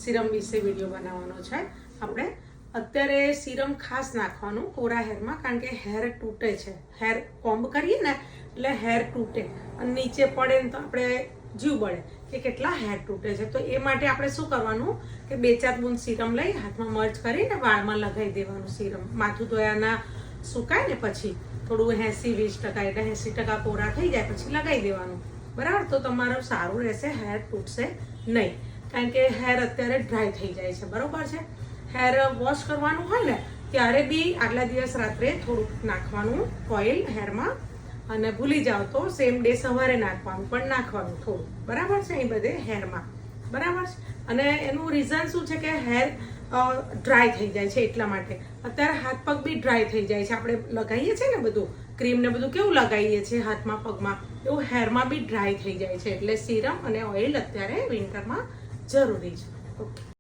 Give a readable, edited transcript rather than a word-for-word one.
Serum વિશે video બનાવવાનો છે આપણે। અત્યારે સિરમ ખાસ નાખવાનું કોરા હેરમાં, કારણ કે હેર તૂટે છે, હેર કોમ્બ કરીએ ને એટલે હેર તૂટે અને નીચે પડે ને તો આપણે જીવ બળે કે કેટલા હેર તૂટે છે। તો એ માટે આપણે શું કરવાનું કે 2-4 બૂંદ સિરમ લઈ હાથમાં મર્જ કરીને વાળમાં લગાવી દેવાનું। સિરમ માથું ધોયાના સુકાય ને પછી થોડું 80-20% એટલે 80% કોરા થઈ જાય પછી લગાવી દેવાનું, બરાબર। તો તમારું સારું રહેશે, હેર તૂટશે નહીં, કારણ કે હેર અત્યારે ડ્રાય થઈ જાય છે, બરોબર છે। હેર વોશ કરવાનું હોય ને ત્યારે બી આગલા દિવસ રાત્રે થોડુંક નાખવાનું ઓઇલ હેરમાં, અને ભૂલી જાઓ તો સેમ ડે સવારે નાખવાનું, પણ નાખવાનું થોડું, બરાબર છે, એ બધે હેરમાં, બરાબર છે। અને એનું રીઝન શું છે કે હેર ડ્રાય થઈ જાય છે, એટલા માટે। અત્યારે હાથ પગ બી ડ્રાય થઈ જાય છે, આપણે લગાવીએ છીએ ને બધું ક્રીમ ને બધું કેવું લગાવીએ છીએ હાથમાં પગમાં, એવું હેરમાં બી ડ્રાય થઈ જાય છે, એટલે સિરમ અને ઓઇલ અત્યારે વિન્ટરમાં જરૂરી છે। ઓકે।